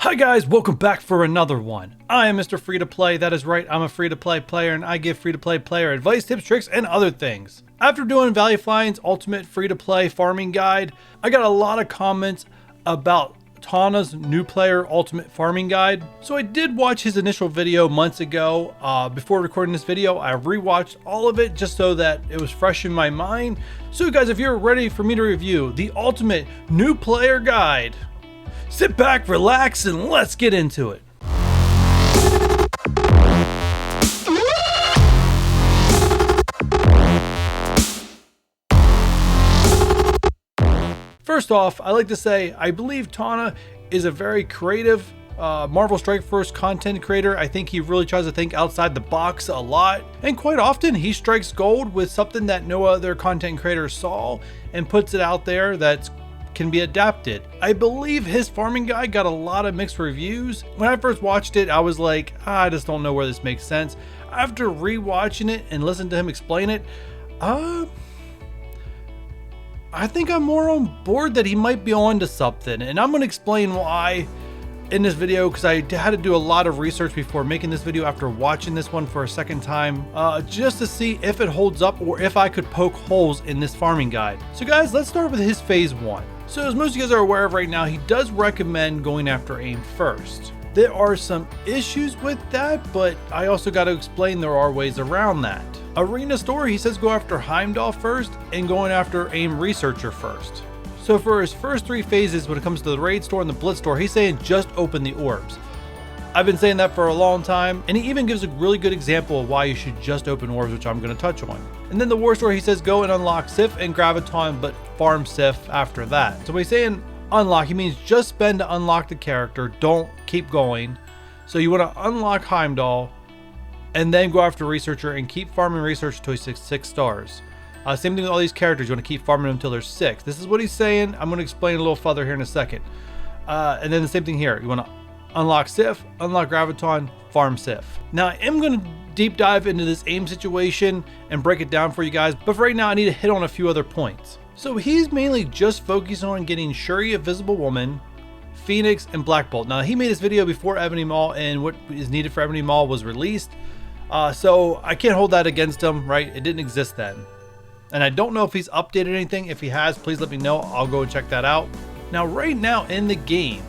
Hi guys, welcome back for another one. I am Mr. Free to Play. That is right, I'm a free to play player and I give free to play player advice, tips, tricks, and other things. After doing Value Flying's ultimate free to play farming guide, I got a lot of comments about Tauna's new player ultimate farming guide. So I did watch his initial video months ago. Before recording this video, I rewatched all of it just so that it was fresh in my mind. So guys, if you're ready for me to review the ultimate new player guide, sit back, relax, and let's get into it. First off, I like to say I believe Tauna is a very creative Marvel Strike Force content creator. I think he really tries to think outside the box a lot, and quite often he strikes gold with something that no other content creator saw and puts it out there that's can be adapted. I believe his farming guide got a lot of mixed reviews. When I first watched it, I was like, I just don't know where this makes sense. After rewatching it and listening to him explain it, I think I'm more on board that he might be on to something, and I'm gonna explain why in this video, because I had to do a lot of research before making this video after watching this one for a second time, just to see if it holds up or if I could poke holes in this farming guide. So guys, let's start with his phase 1. So as most of you guys are aware of right now, he does recommend going after aim first. There are some issues with that, but I also got to explain there are ways around that. Arena Store, he says go after Heimdall first and going after aim researcher first. So for his first 3 phases when it comes to the raid store and the blitz store, he's saying just open the orbs. I've been saying that for a long time, and he even gives a really good example of why you should just open orbs, which I'm going to touch on. And then the war store, he says go and unlock Sif and Graviton, but farm Sif after that. So when he's saying unlock, he means just spend to unlock the character, don't keep going. So you want to unlock Heimdall and then go after researcher and keep farming research until he's 6 stars. Same thing with all these characters, you want to keep farming them until they're 6. This is what he's saying. I'm going to explain a little further here in a second. And then the same thing here, you want to unlock Sif, unlock Graviton, farm Sif. Now I am going to deep dive into this aim situation and break it down for you guys, but for right now I need to hit on a few other points. So he's mainly just focused on getting Shuri, a Visible Woman, Phoenix, and Black Bolt. Now he made this video before Ebony Maw and what is needed for Ebony Maw was released. So I can't hold that against him, right? It didn't exist then. And I don't know if he's updated anything. If he has, please let me know. I'll go and check that out. Now right now in the game,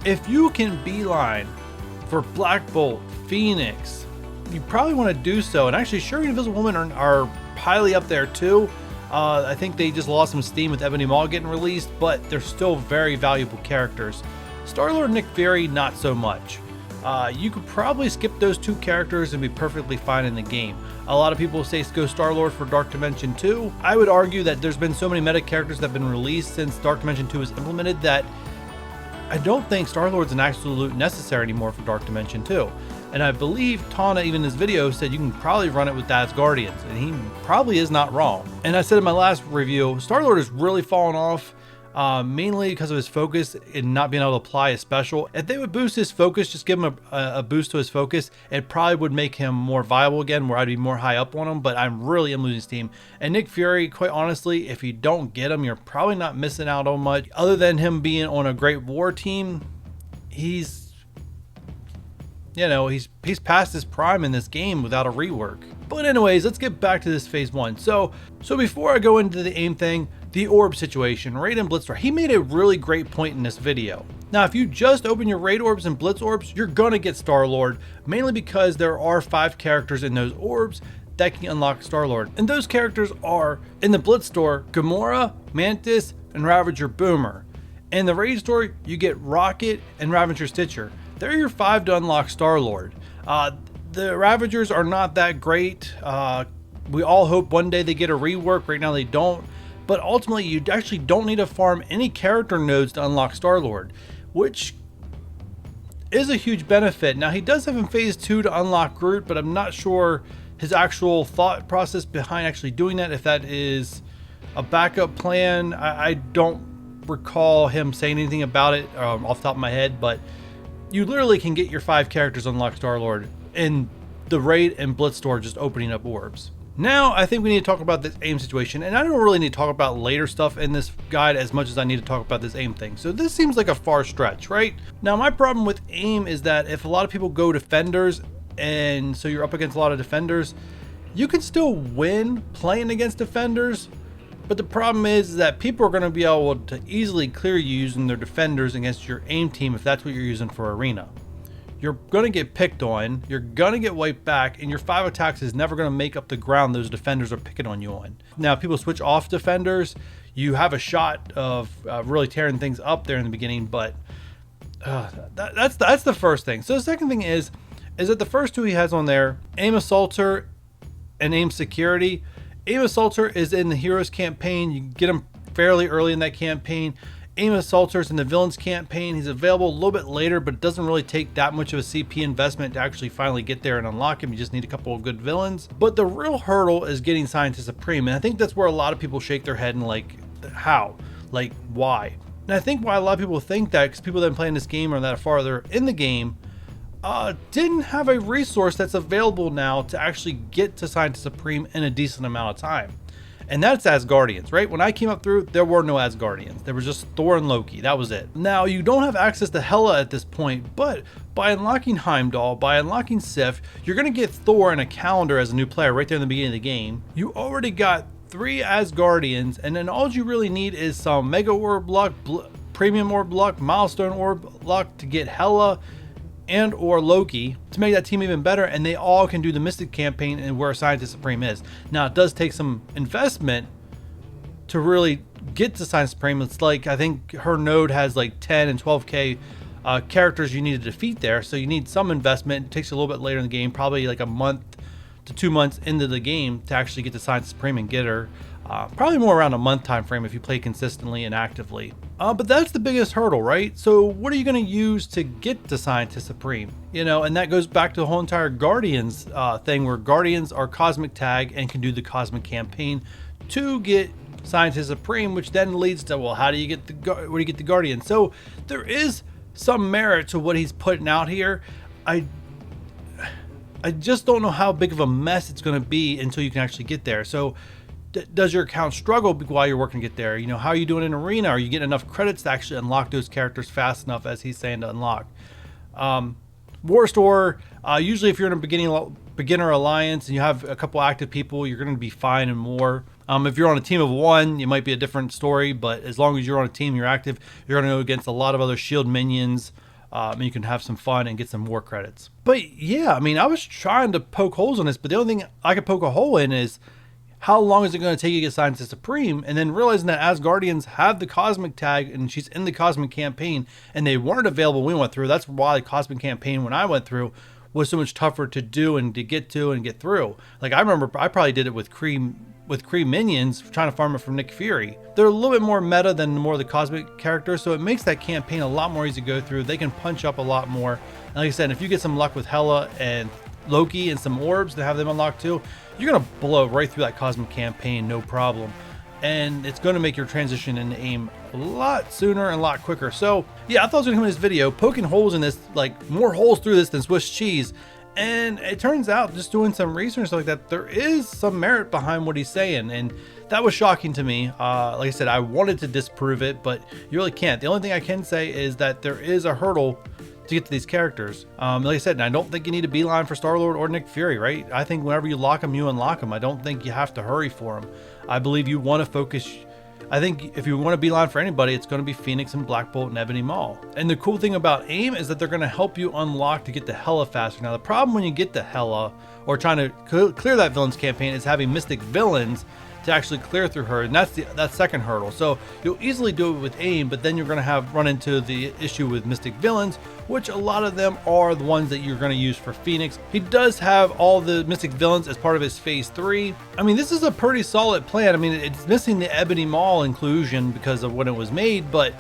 if you can beeline for Black Bolt, Phoenix, you probably want to do so. And actually Shuri and Invisible Woman are highly up there too. I think they just lost some steam with Ebony Maw getting released, but they're still very valuable characters. Star-Lord and Nick Fury, not so much. You could probably skip those 2 characters and be perfectly fine in the game. A lot of people say go Star-Lord for Dark Dimension 2. I would argue that there's been so many meta characters that have been released since Dark Dimension 2 was implemented that I don't think Star-Lord's an absolute necessary anymore for Dark Dimension 2. And I believe Tauna, even in his video, said you can probably run it with Dad's Guardians, and he probably is not wrong. And I said in my last review, Star-Lord has really fallen off, mainly because of his focus and not being able to apply a special. If they would boost his focus, just give him a boost to his focus, it probably would make him more viable again, where I'd be more high up on him, but I really am losing steam. And Nick Fury, quite honestly, if you don't get him, you're probably not missing out on much. Other than him being on a Great War team, he's past his prime in this game without a rework. But anyways, let's get back to this phase 1. So before I go into the aim thing, the orb situation, Raid and Blitz Store, he made a really great point in this video. Now, if you just open your Raid orbs and Blitz orbs, you're gonna get Star-Lord, mainly because there are 5 characters in those orbs that can unlock Star-Lord. And those characters are, in the Blitz Store, Gamora, Mantis, and Ravager Boomer. In the Raid Store, you get Rocket and Ravager Stitcher. They're your 5 to unlock Star-Lord. The Ravagers are not that great. We all hope one day they get a rework. Right now they don't. But ultimately, you actually don't need to farm any character nodes to unlock Star-Lord, which is a huge benefit. Now, he does have in phase 2 to unlock Groot, but I'm not sure his actual thought process behind actually doing that, if that is a backup plan. I don't recall him saying anything about it off the top of my head, but you literally can get your 5 characters unlock Star-Lord in the Raid and Blitz Store just opening up orbs. Now, I think we need to talk about this aim situation, and I don't really need to talk about later stuff in this guide as much as I need to talk about this aim thing. So this seems like a far stretch, right? Now, my problem with aim is that if a lot of people go defenders, and so you're up against a lot of defenders, you can still win playing against defenders, but the problem is that people are going to be able to easily clear you using their defenders against your aim team if that's what you're using for arena. You're going to get picked on, you're going to get wiped back, and your 5 attacks is never going to make up the ground those defenders are picking on you on. Now, if people switch off defenders, you have a shot of really tearing things up there in the beginning, but that's the first thing. So the second thing is that the first two he has on there, Aim Assaulter and Aim Security. Aim Assaulter is in the Heroes campaign. You can get him fairly early in that campaign. Aim Assaulter's in the Villains campaign. He's available a little bit later, but it doesn't really take that much of a CP investment to actually finally get there and unlock him. You just need a couple of good villains. But the real hurdle is getting Scientist Supreme, and I think that's where a lot of people shake their head and like, how? Like, why? And I think why a lot of people think that, because people that have been playing this game or that are farther in the game, didn't have a resource that's available now to actually get to Scientist Supreme in a decent amount of time. And that's Asgardians, right? When I came up through, there were no Asgardians. There was just Thor and Loki. That was it. Now, you don't have access to Hela at this point, but by unlocking Heimdall, by unlocking Sif, you're going to get Thor in a calendar as a new player right there in the beginning of the game. You already got 3 Asgardians, and then all you really need is some Mega Orb luck, Premium Orb luck, Milestone Orb luck to get Hela and or Loki to make that team even better, and they all can do the Mystic campaign and where Scientist Supreme is. Now, it does take some investment to really get to Scientist Supreme. It's like, I think her node has like 10 and 12k characters you need to defeat there, so you need some investment. It takes you a little bit later in the game, probably like a month to 2 months into the game to actually get to Scientist Supreme and get her. Probably more around a month time frame if you play consistently and actively. But that's the biggest hurdle, right? So what are you going to use to get to Scientist Supreme? You know, and that goes back to the whole entire Guardians thing, where Guardians are Cosmic Tag and can do the Cosmic campaign to get Scientist Supreme, which then leads to, well, how do you get where do you get the Guardian? So there is some merit to what he's putting out here. I just don't know how big of a mess it's going to be until you can actually get there. So does your account struggle while you're working to get there? You know, how are you doing in arena? Are you getting enough credits to actually unlock those characters fast enough, as he's saying, to unlock? War Store, usually if you're in a beginner alliance and you have a couple active people, you're going to be fine and more. If you're on a team of 1, it might be a different story, but as long as you're on a team, you're active, you're going to go against a lot of other shield minions, and you can have some fun and get some war credits. But yeah, I mean, I was trying to poke holes in this, but the only thing I could poke a hole in is, how long is it going to take you to get Scientist Supreme? And then realizing that Asgardians have the Cosmic Tag and she's in the Cosmic campaign and they weren't available when we went through. That's why the Cosmic campaign when I went through was so much tougher to do and to get to and get through. Like, I remember I probably did it with Kree minions trying to farm it from Nick Fury. They're a little bit more meta than more of the Cosmic characters, so it makes that campaign a lot more easy to go through. They can punch up a lot more. And like I said, if you get some luck with Hela and Loki and some orbs to have them unlocked too, you're going to blow right through that Cosmic campaign, no problem. And it's going to make your transition into aim a lot sooner and a lot quicker. So yeah, I thought I was going to come in this video poking holes in this, like more holes through this than Swiss cheese. And it turns out, just doing some research like that, there is some merit behind what he's saying. And that was shocking to me. Like I said, I wanted to disprove it, but you really can't. The only thing I can say is that there is a hurdle to get to these characters. Like I said, and I don't think you need a beeline for Star-Lord or Nick Fury, right? I think whenever you lock them, you unlock them. I don't think you have to hurry for them. I believe you want to focus. I think if you want to beeline for anybody, it's going to be Phoenix and Black Bolt and Ebony Maw. And the cool thing about AIM is that they're going to help you unlock to get to Hela faster. Now, the problem when you get to Hela or trying to clear that villains campaign is having Mystic villains to actually clear through her, and that's that second hurdle. So you'll easily do it with AIM, but then you're going to run into the issue with Mystic villains, which a lot of them are the ones that you're going to use for Phoenix. He does have all the Mystic villains as part of his phase 3. I mean, this is a pretty solid plan. I mean, it's missing the Ebony Maw inclusion because of when it was made, but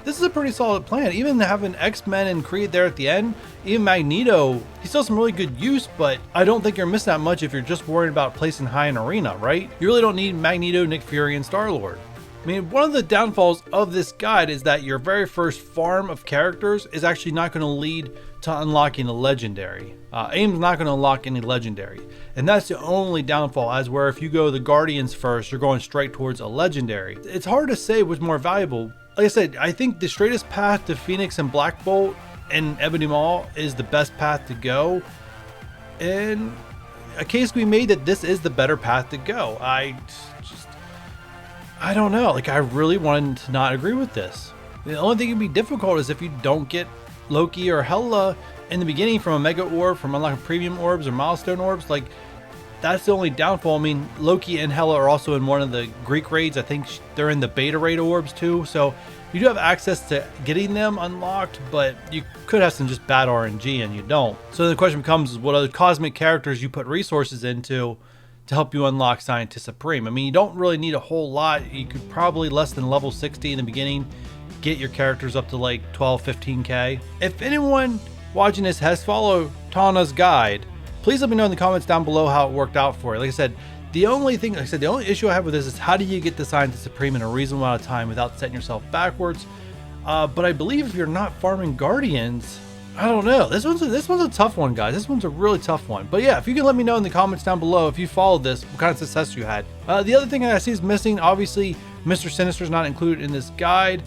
this is a pretty solid plan. Even having X-Men and Creed there at the end, even Magneto, he still has some really good use, but I don't think you're missing that much if you're just worried about placing high in arena, right? You really don't need Magneto, Nick Fury, and Star-Lord. I mean, one of the downfalls of this guide is that your very first farm of characters is actually not going to lead to unlocking a legendary. AIM's not going to unlock any legendary. And that's the only downfall, as where if you go the Guardians first, you're going straight towards a legendary. It's hard to say what's more valuable. Like I said, I think the straightest path to Phoenix and Black Bolt and Ebony Maw is the best path to go. And a case we made that this is the better path to go. I don't know. Like, I really wanted to not agree with this. The only thing that'd be difficult is if you don't get Loki or Hela in the beginning from a Mega Orb, from unlocking Premium Orbs or Milestone Orbs. Like, that's the only downfall. I mean, Loki and Hela are also in one of the Greek raids. I think they're in the Beta raid orbs too. So you do have access to getting them unlocked, but you could have some just bad RNG and you don't. So the question becomes, what other cosmic characters you put resources into to help you unlock Scientist Supreme? I mean, you don't really need a whole lot. You could probably less than level 60 in the beginning, get your characters up to like 12, 15K. If anyone watching this has followed Tauna's guide, please let me know in the comments down below how it worked out for you. Like I said, the only issue I have with this is how do you get the Scientist Supreme in a reasonable amount of time without setting yourself backwards? But I believe if you're not farming Guardians, I don't know. This one's a tough one, guys. This one's a really tough one. But yeah, if you can let me know in the comments down below if you followed this, what kind of success you had. The other thing I see is missing, obviously, Mr. Sinister's not included in this guide.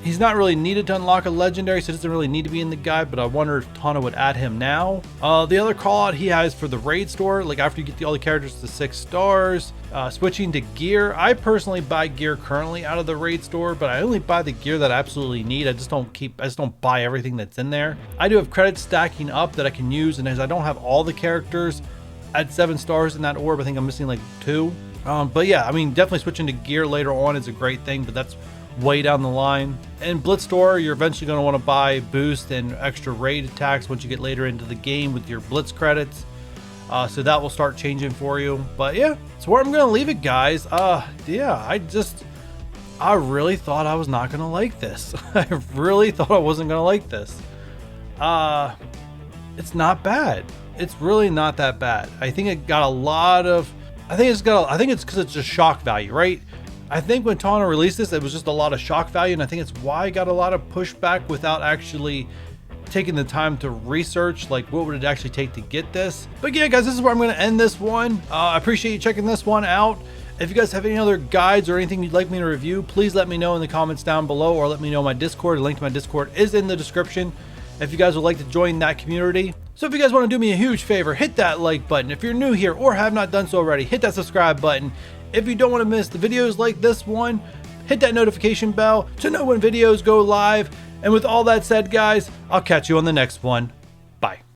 He's not really needed to unlock a legendary, so it doesn't really need to be in the guide, but I wonder if Tauna would add him now. The other call out he has for the raid store, like after you get all the characters to 6 stars, switching to gear. I personally buy gear currently out of the raid store, but I only buy the gear that I absolutely need. I just don't buy everything that's in there. I do have credits stacking up that I can use, and as I don't have all the characters at 7 stars in that orb, I think I'm missing like 2. But yeah, I mean, definitely switching to gear later on is a great thing, but that's way down the line. In Blitz Store, you're eventually going to want to buy boost and extra raid attacks once you get later into the game with your Blitz credits. So that will start changing for you. But yeah, so where I'm going to leave it, guys. Yeah, I really thought I was not going to like this. I really thought I wasn't going to like this. It's not bad. It's really not that bad. I think it got a lot of, I think it's because it's just shock value, right? I think when Tauna released this, it was just a lot of shock value, and I think it's why I got a lot of pushback without actually taking the time to research, like, what would it actually take to get this. But yeah, guys, this is where I'm going to end this one. I appreciate you checking this one out. If you guys have any other guides or anything you'd like me to review, please let me know in the comments down below, or let me know on my Discord. A link to my Discord is in the description if you guys would like to join that community. So if you guys want to do me a huge favor, hit that like button. If you're new here or have not done so already, hit that subscribe button. If you don't want to miss the videos like this one, hit that notification bell to know when videos go live. And with all that said, guys, I'll catch you on the next one. Bye.